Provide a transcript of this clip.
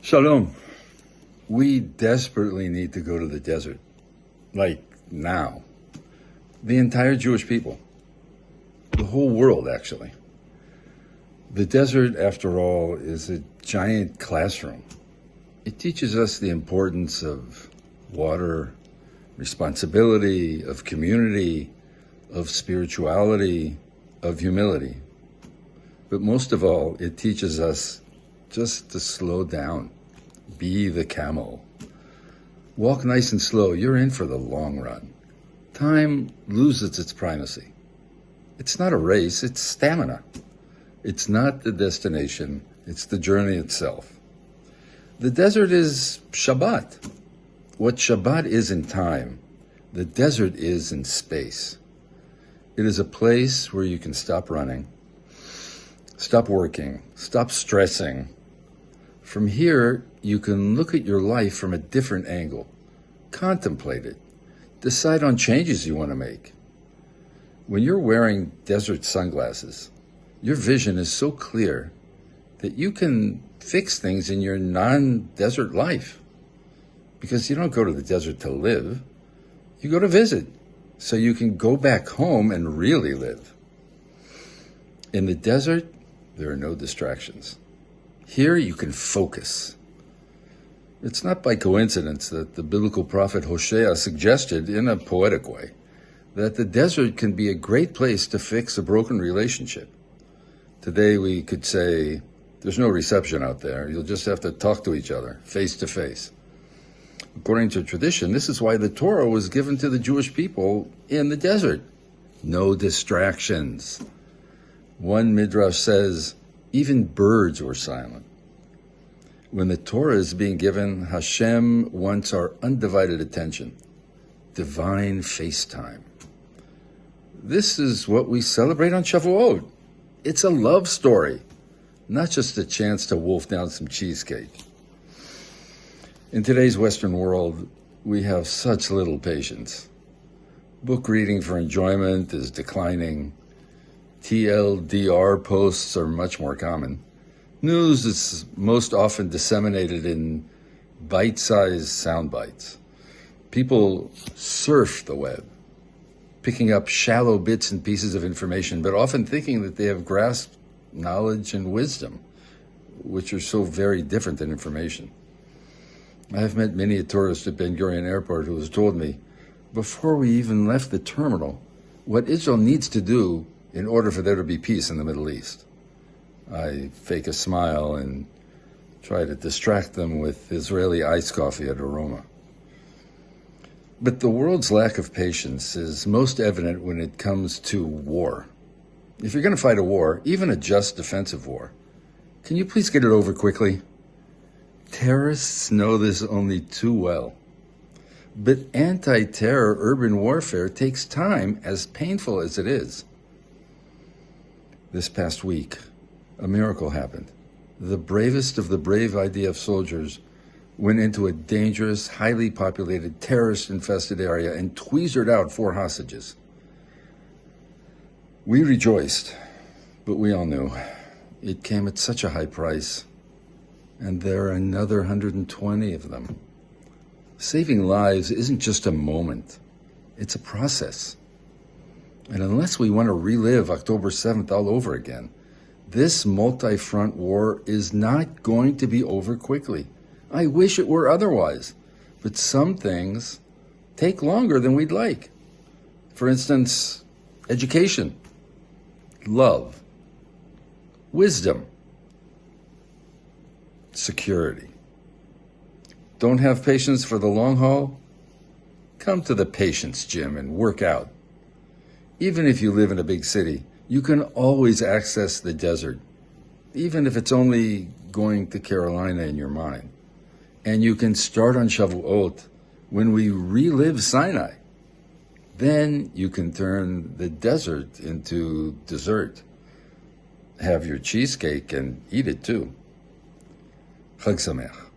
Shalom. We desperately need to go to the desert. Like now. The entire Jewish people. The whole world, actually. The desert, after all, is a giant classroom. It teaches us the importance of water, responsibility, of community, of spirituality, of humility. But most of all, it teaches us just to slow down. Be the camel. Walk nice and slow. You're in for the long run. Time loses its primacy. It's not a race, it's stamina. It's not the destination, it's the journey itself. The desert is Shabbat. What Shabbat is in time, the desert is in space. It is a place where you can stop running, stop working, stop stressing. From here, you can look at your life from a different angle, contemplate it, decide on changes you want to make. When you're wearing desert sunglasses, your vision is so clear that you can fix things in your non-desert life. Because you don't go to the desert to live, you go to visit, so you can go back home and really live. In the desert, there are no distractions. Here you can focus. It's not by coincidence that the biblical prophet Hosea suggested, in a poetic way, that the desert can be a great place to fix a broken relationship. Today we could say, there's no reception out there. You'll just have to talk to each other, face to face. According to tradition, this is why the Torah was given to the Jewish people in the desert. No distractions. One midrash says, even birds were silent. When the Torah is being given, Hashem wants our undivided attention. Divine FaceTime. This is what we celebrate on Shavuot. It's a love story, not just a chance to wolf down some cheesecake. In today's Western world, we have such little patience. Book reading for enjoyment is declining. TLDR posts are much more common. News is most often disseminated in bite-sized sound bites. People surf the web, picking up shallow bits and pieces of information, but often thinking that they have grasped knowledge and wisdom, which are so very different than information. I have met many a tourist at Ben Gurion Airport who has told me, before we even left the terminal, what Israel needs to do in order for there to be peace in the Middle East. I fake a smile and try to distract them with Israeli iced coffee at Aroma. But the world's lack of patience is most evident when it comes to war. If you're going to fight a war, even a just defensive war, can you please get it over quickly? Terrorists know this only too well. But anti-terror urban warfare takes time, as painful as it is. This past week, a miracle happened. The bravest of the brave IDF soldiers went into a dangerous, highly populated, terrorist-infested area and tweezered out 4 hostages. We rejoiced, but we all knew it came at such a high price. And there are another 120 of them. Saving lives isn't just a moment. It's a process. And unless we want to relive October 7th all over again, this multi-front war is not going to be over quickly. I wish it were otherwise, but some things take longer than we'd like. For instance, education, love, wisdom, security. Don't have patience for the long haul? Come to the patience gym and work out. Even if you live in a big city, you can always access the desert, even if it's only going to Carolina in your mind. And you can start on Shavuot when we relive Sinai. Then you can turn the desert into dessert. Have your cheesecake and eat it too. Chag Sameach.